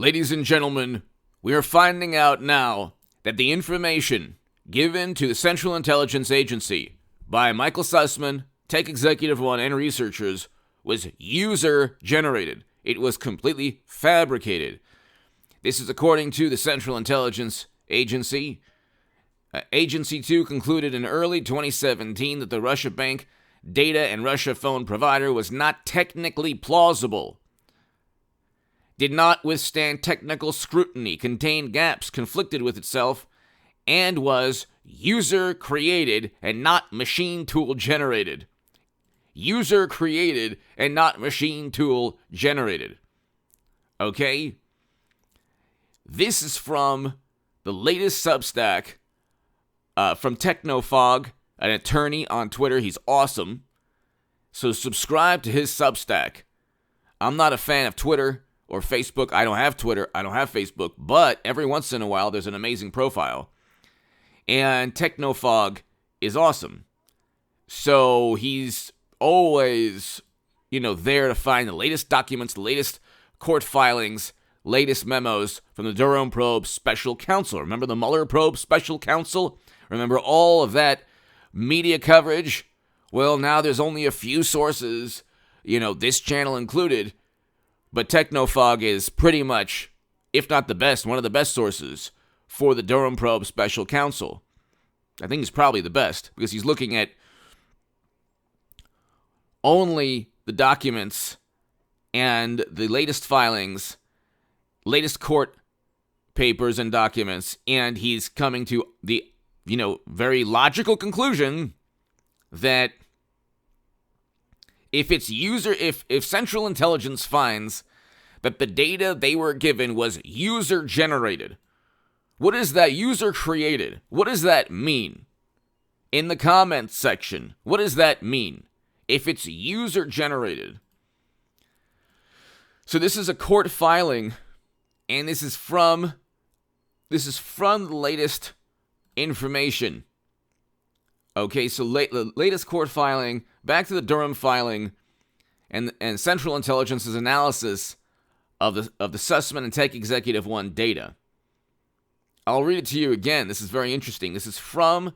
Ladies and gentlemen, we are finding out now that the information given to the Central Intelligence Agency by Michael Sussman, Tech Executive One, and researchers was user-generated. It was completely fabricated. This is according to the Central Intelligence Agency. Agency 2 concluded in early 2017 that the Deutsche Bank data and Russia phone provider was not technically plausible, did not withstand technical scrutiny, contained gaps, conflicted with itself, and was user-created and not machine tool generated. User-created and not machine tool generated. Okay? This is from the latest Substack from Technofog, an attorney on Twitter. He's awesome. So subscribe to his Substack. I'm not a fan of Twitter or Facebook. I don't have Twitter. I don't have Facebook. But every once in a while, there's an amazing profile. And Technofog is awesome. So he's always, there to find the latest documents, the latest court filings, latest memos from the Durham probe special counsel. Remember the Mueller probe special counsel? Remember all of that media coverage? Well, now there's only a few sources, this channel included, but Technofog is pretty much, if not the best, one of the best sources for the Durham probe special counsel. I think he's probably the best because he's looking at only the documents and the latest filings, latest court papers and documents, and he's coming to the, very logical conclusion that if Central Intelligence finds that the data they were given was user-generated, what is that user-created? What does that mean? In the comments section, what does that mean? If it's user-generated. So this is a court filing, and this is from the latest information. Okay, so the latest court filing, back to the Durham filing, and Central Intelligence's analysis of the Sussman and Tech Executive One data. I'll read it to you again. This is very interesting. This is from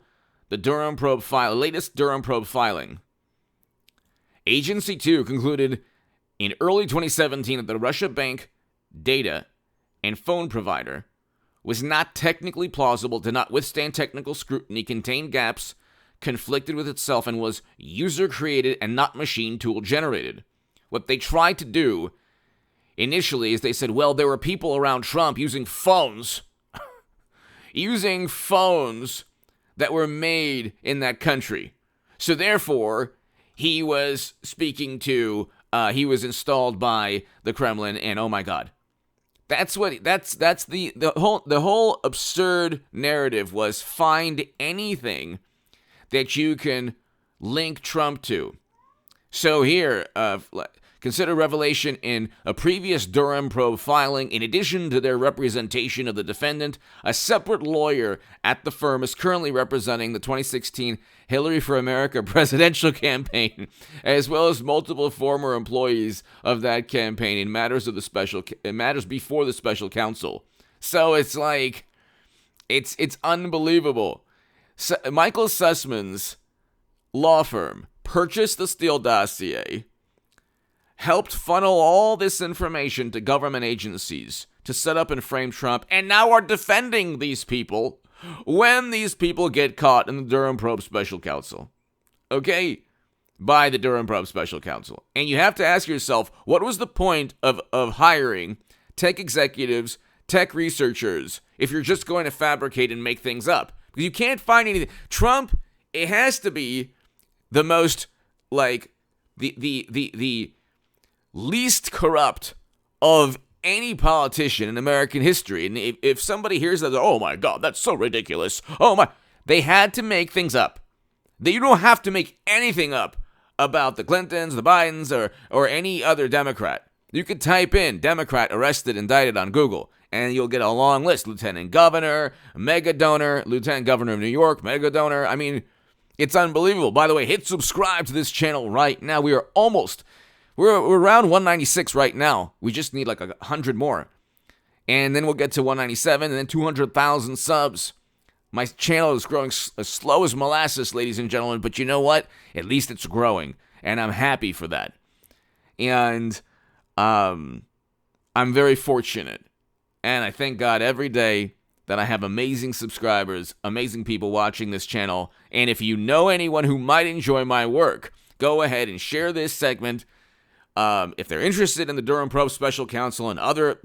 the Durham probe file, latest Durham probe filing. Agency 2 concluded in early 2017 that the Russia Bank data and phone provider was not technically plausible, did not withstand technical scrutiny, contained gaps, conflicted with itself, and was user-created and not machine tool-generated. What they tried to do initially is they said, well, there were people around Trump using phones, using phones that were made in that country. So therefore, he was he was installed by the Kremlin, and oh my God. That's the whole absurd narrative was find anything that you can link Trump to. So here, consider revelation in a previous Durham probe filing. In addition to their representation of the defendant, a separate lawyer at the firm is currently representing the 2016 Hillary for America presidential campaign, as well as multiple former employees of that campaign in matters before the special counsel. So it's like, it's unbelievable. So, Michael Sussman's law firm purchased the Steele dossier, helped funnel all this information to government agencies to set up and frame Trump, and now are defending these people when these people get caught in the Durham probe special counsel. Okay? By the Durham probe special counsel. And you have to ask yourself, what was the point of hiring tech executives, tech researchers, if you're just going to fabricate and make things up? Because you can't find anything. Trump, it has to be the most, the least corrupt of any politician in American history. And if somebody hears that, oh my God, that's so ridiculous. Oh my, they had to make things up. You don't have to make anything up about the Clintons, the Bidens, or any other Democrat. You could type in Democrat arrested, indicted on Google, and you'll get a long list. Lieutenant governor, mega donor, lieutenant governor of New York, mega donor. I mean, it's unbelievable. By the way, hit subscribe to this channel right now. We're around 196 right now. We just need like 100 more. And then we'll get to 197 and then 200,000 subs. My channel is growing as slow as molasses, ladies and gentlemen, but you know what? At least it's growing, and I'm happy for that. And I'm very fortunate, and I thank God every day that I have amazing subscribers, amazing people watching this channel. And if you know anyone who might enjoy my work, go ahead and share this segment. If they're interested in the Durham Probe Special Counsel and other...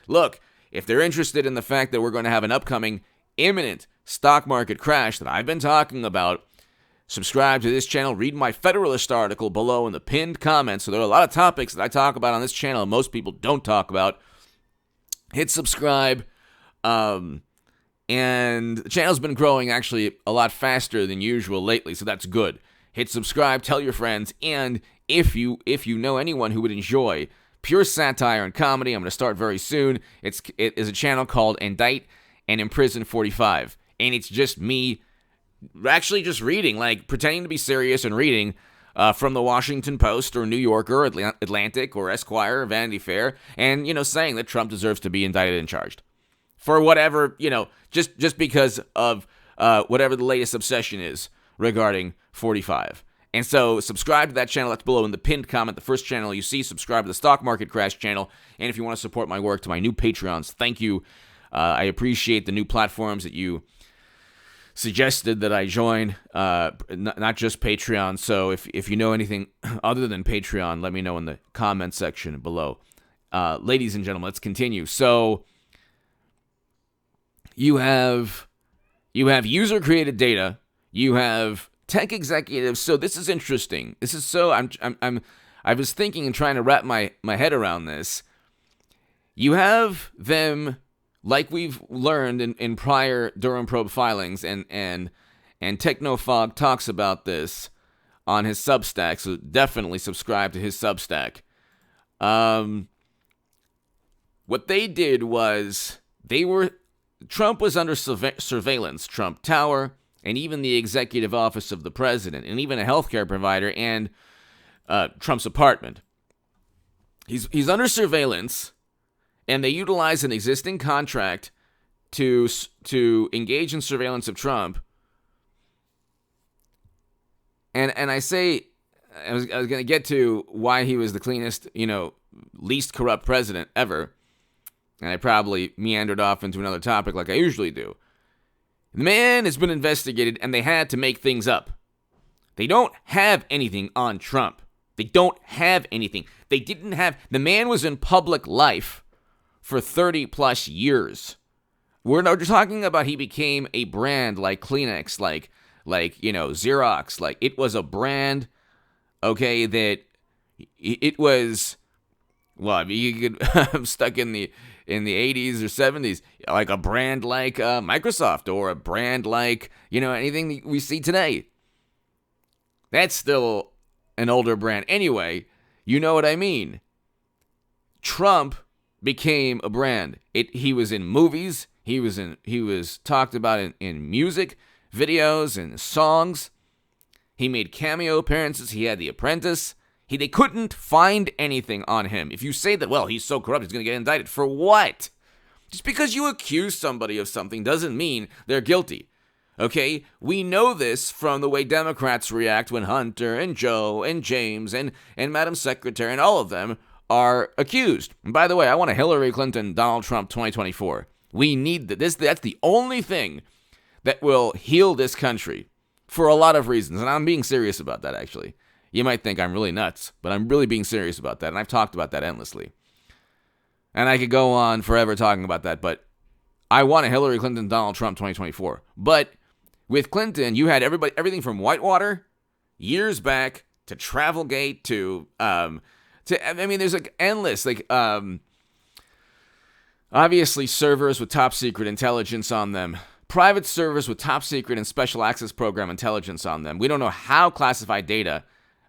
Look, if they're interested in the fact that we're going to have an upcoming imminent stock market crash that I've been talking about, subscribe to this channel. Read my Federalist article below in the pinned comments. So there are a lot of topics that I talk about on this channel and most people don't talk about. Hit subscribe. And the channel's been growing actually a lot faster than usual lately, so that's good. Hit subscribe, tell your friends, and if you know anyone who would enjoy pure satire and comedy, I'm going to start very soon. It is a channel called Indict and Imprison 45, and it's just me actually just reading, like pretending to be serious and reading from the Washington Post or New Yorker, Atlantic or Esquire or Vanity Fair, and saying that Trump deserves to be indicted and charged for whatever, just because of whatever the latest obsession is regarding 45. And so subscribe to that channel. That's below in the pinned comment. The first channel you see, subscribe to the Stock Market Crash channel. And if you want to support my work, to my new Patreons, thank you. I appreciate the new platforms that you suggested that I join, not just Patreon. So if you know anything other than Patreon, let me know in the comment section below. Ladies and gentlemen, let's continue. So you have user-created data. You have tech executives. So this is interesting. This is so I was thinking and trying to wrap my head around this. You have them, like we've learned in prior Durham probe filings, and Technofog talks about this on his Substack. So definitely subscribe to his Substack. What they did was Trump was under surveillance. Trump Tower, and even the executive office of the president, and even a healthcare provider, and Trump's apartment. He's under surveillance, and they utilize an existing contract to engage in surveillance of Trump. And I say, I was going to get to why he was the cleanest, least corrupt president ever, and I probably meandered off into another topic like I usually do. The man has been investigated, and they had to make things up. They don't have anything on Trump. They don't have anything. They didn't have... The man was in public life for 30-plus years. We're not talking about he became a brand like Kleenex, like Xerox. Like, it was a brand, okay, that it was... Well, I mean, you could... I'm stuck in the 80s or 70s, like a brand like Microsoft, or a brand like, anything that we see today. That's still an older brand. Anyway, you know what I mean. Trump became a brand. He was in movies. He was talked about in music, videos, and songs. He made cameo appearances. He had The Apprentice. They couldn't find anything on him. If you say that, well, he's so corrupt, he's going to get indicted. For what? Just because you accuse somebody of something doesn't mean they're guilty. Okay? We know this from the way Democrats react when Hunter and Joe and James and Madam Secretary and all of them are accused. And by the way, I want a Hillary Clinton, Donald Trump 2024. We need this. That's the only thing that will heal this country for a lot of reasons. And I'm being serious about that, actually. You might think I'm really nuts, but I'm really being serious about that, and I've talked about that endlessly. And I could go on forever talking about that, but I want a Hillary Clinton, Donald Trump 2024. But with Clinton, you had everything from Whitewater years back to Travelgate to there's like endless, obviously servers with top secret intelligence on them. Private servers with top secret and special access program intelligence on them. We don't know how classified data,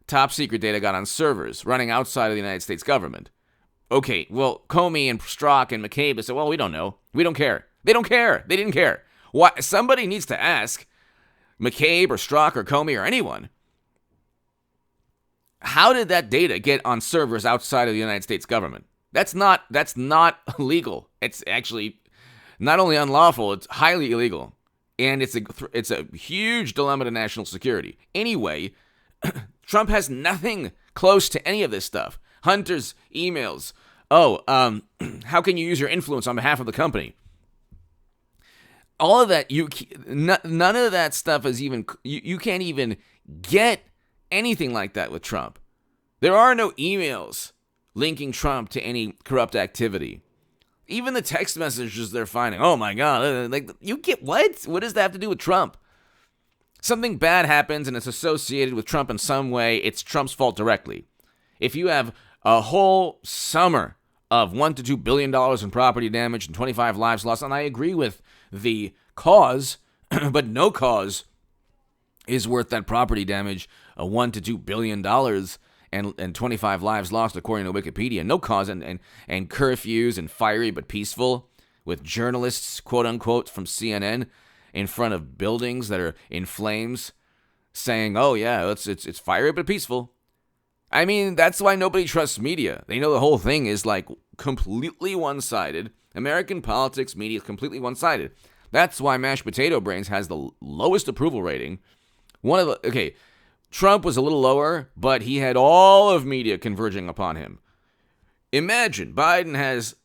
top secret data, got on servers running outside of the United States government. Okay, well, Comey and Strzok and McCabe said, well, we don't know. We don't care. They don't care. They didn't care. Why? Somebody needs to ask McCabe or Strzok or Comey or anyone, how did that data get on servers outside of the United States government? That's not illegal. It's actually not only unlawful, it's highly illegal. And it's a huge dilemma to national security. Anyway, Trump has nothing close to any of this stuff. Hunter's emails. How can you use your influence on behalf of the company? All of that, none of that stuff is even, you can't even get anything like that with Trump. There are no emails linking Trump to any corrupt activity. Even the text messages they're finding, oh my God, like, you get what? What does that have to do with Trump? Something bad happens and it's associated with Trump in some way, it's Trump's fault directly. If you have a whole summer of $1 to $2 billion in property damage and 25 lives lost, and I agree with the cause, but no cause is worth that property damage, $1 to $2 billion and 25 lives lost, according to Wikipedia. No cause, and curfews and fiery but peaceful, with journalists, quote unquote, from CNN in front of buildings that are in flames, saying, "Oh yeah, it's fiery but peaceful." I mean, that's why nobody trusts media. They know the whole thing is like completely one-sided. American politics, media is completely one-sided. That's why Mashed Potato Brains has the lowest approval rating. Trump was a little lower, but he had all of media converging upon him. Imagine, Biden has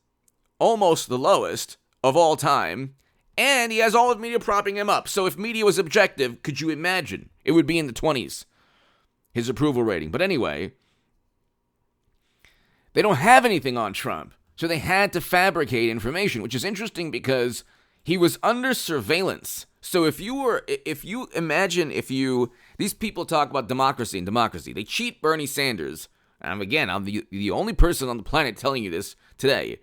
almost the lowest of all time, and he has all of media propping him up. So if media was objective, could you imagine? It would be in the 20s, his approval rating. But anyway, they don't have anything on Trump, so they had to fabricate information, which is interesting because he was under surveillance. So these people talk about democracy, they cheat Bernie Sanders. I'm the only person on the planet telling you this today.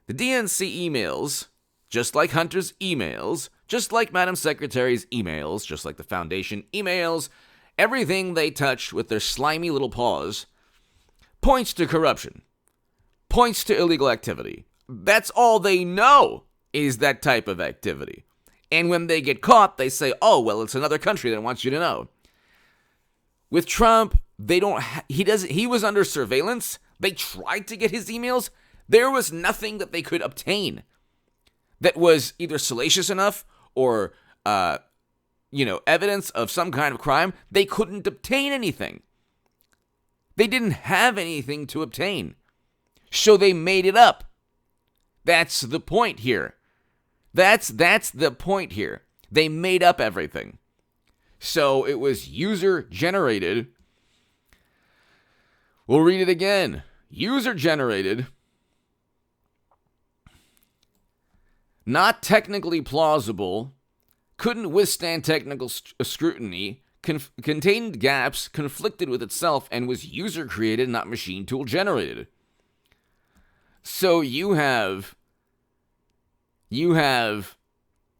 The DNC emails, just like Hunter's emails, just like Madam Secretary's emails, just like the foundation emails, everything they touch with their slimy little paws points to corruption, points to illegal activity. That's all they know is that type of activity. And when they get caught, they say, "Oh, well, it's another country that wants you to know." With Trump, he was under surveillance. They tried to get his emails. There was nothing that they could obtain that was either salacious enough or, evidence of some kind of crime. They couldn't obtain anything. They didn't have anything to obtain. So they made it up. That's the point here. That's the point here. They made up everything. So it was user-generated. We'll read it again. User-generated, not technically plausible, couldn't withstand technical scrutiny, contained gaps, conflicted with itself, and was user-created, not machine tool-generated. So you have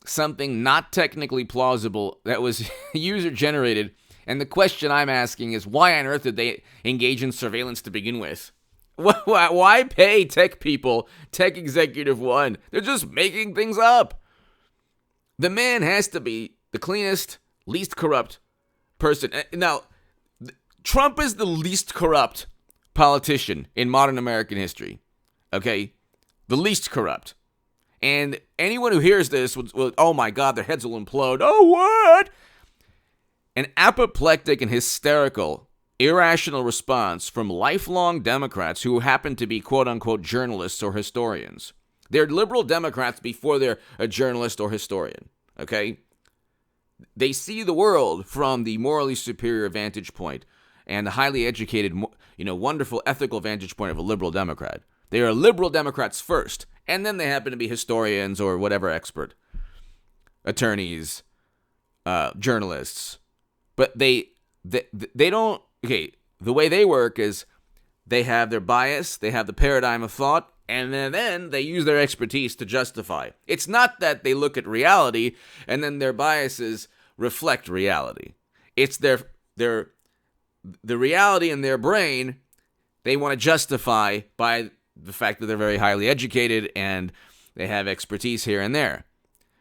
something not technically plausible that was user-generated, and the question I'm asking is, why on earth did they engage in surveillance to begin with? Why pay tech people, tech executive one? They're just making things up. The man has to be the cleanest, least corrupt person. Now, Trump is the least corrupt politician in modern American history. Okay? The least corrupt. And anyone who hears this will, oh my God, their heads will implode. Oh, what? An apoplectic and hysterical, irrational response from lifelong Democrats who happen to be quote-unquote journalists or historians. They're liberal Democrats before they're a journalist or historian, okay? They see the world from the morally superior vantage point and the highly educated, wonderful ethical vantage point of a liberal Democrat. They are liberal Democrats first, and then they happen to be historians or whatever expert, attorneys, journalists. But they don't, okay, the way they work is they have their bias, they have the paradigm of thought, and then they use their expertise to justify. It's not that they look at reality and then their biases reflect reality. It's the reality in their brain they want to justify by the fact that they're very highly educated and they have expertise here and there.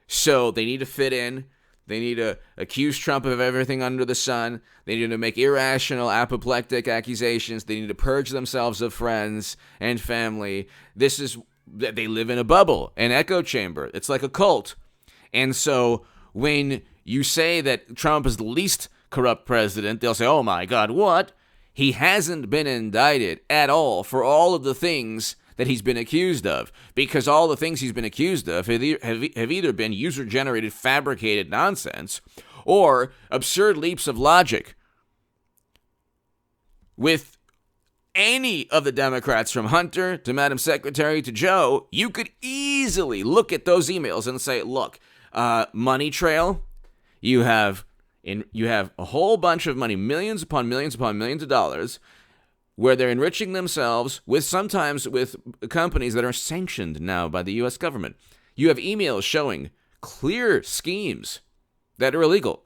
So they need to fit in. They need to accuse Trump of everything under the sun. They need to make irrational, apoplectic accusations. They need to purge themselves of friends and family. They live in a bubble, an echo chamber. It's like a cult. And so when you say that Trump is the least corrupt president, they'll say, oh my God, what? He hasn't been indicted at all for all of the things that he's been accused of, because all the things he's been accused of have either been user-generated, fabricated nonsense or absurd leaps of logic. With any of the Democrats, from Hunter to Madam Secretary to Joe, you could easily look at those emails and say, look, money trail, you have a whole bunch of money, millions upon millions upon millions of dollars, where they're enriching themselves sometimes with companies that are sanctioned now by the U.S. government. You have emails showing clear schemes that are illegal.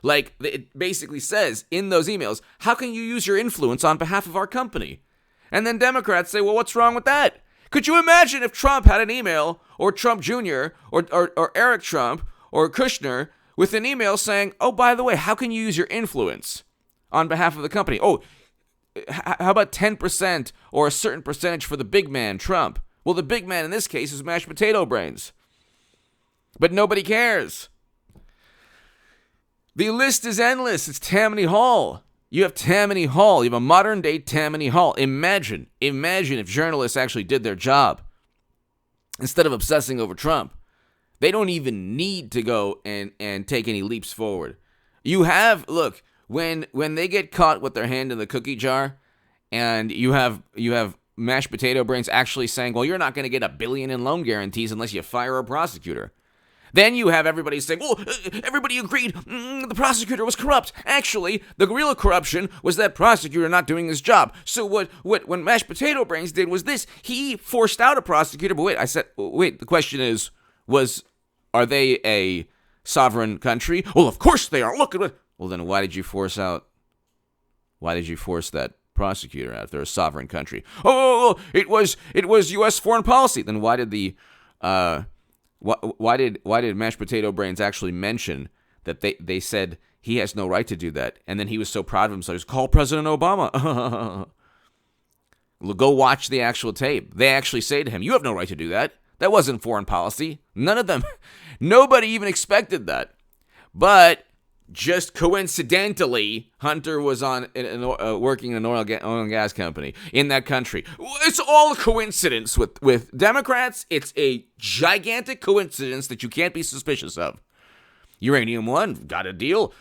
Like, it basically says in those emails, how can you use your influence on behalf of our company? And then Democrats say, well, what's wrong with that? Could you imagine if Trump had an email, or Trump Jr., or Eric Trump, or Kushner, with an email saying, oh, by the way, how can you use your influence on behalf of the company? Oh, how about 10% or a certain percentage for the big man, Trump? Well, the big man in this case is mashed potato brains. But nobody cares. The list is endless. It's Tammany Hall. You have Tammany Hall. You have a modern-day Tammany Hall. Imagine if journalists actually did their job instead of obsessing over Trump. They don't even need to go and take any leaps forward. Look, when they get caught with their hand in the cookie jar, and you have mashed potato brains actually saying, well, you're not going to get $1 billion in loan guarantees unless you fire a prosecutor. Then you have everybody saying, well, everybody agreed the prosecutor was corrupt. Actually, the real corruption was that prosecutor not doing his job. So what mashed potato brains did was this. He forced out a prosecutor. But the question is, are they a sovereign country? Well, of course they are. Look at it. Well, then why did you force that prosecutor out if they're a sovereign country? Oh, it was U.S. foreign policy. Then why did why did mashed potato brains actually mention that they said he has no right to do that? And then he was so proud of himself, he call President Obama. Go watch the actual tape. They actually say to him, you have no right to do that. That wasn't foreign policy. None of them. Nobody even expected that. But just coincidentally, Hunter was working in an oil and gas company in that country. It's all a coincidence with Democrats. It's a gigantic coincidence that you can't be suspicious of. Uranium One got a deal.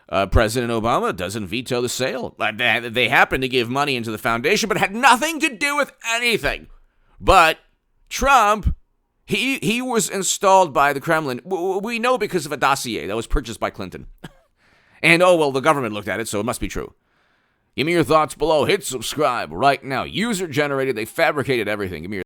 President Obama doesn't veto the sale. They happened to give money into the foundation, but it had nothing to do with anything. But Trump, he was installed by the Kremlin. We know because of a dossier that was purchased by Clinton. And, the government looked at it, so it must be true. Give me your thoughts below. Hit subscribe right now. User-generated. They fabricated everything. Give me your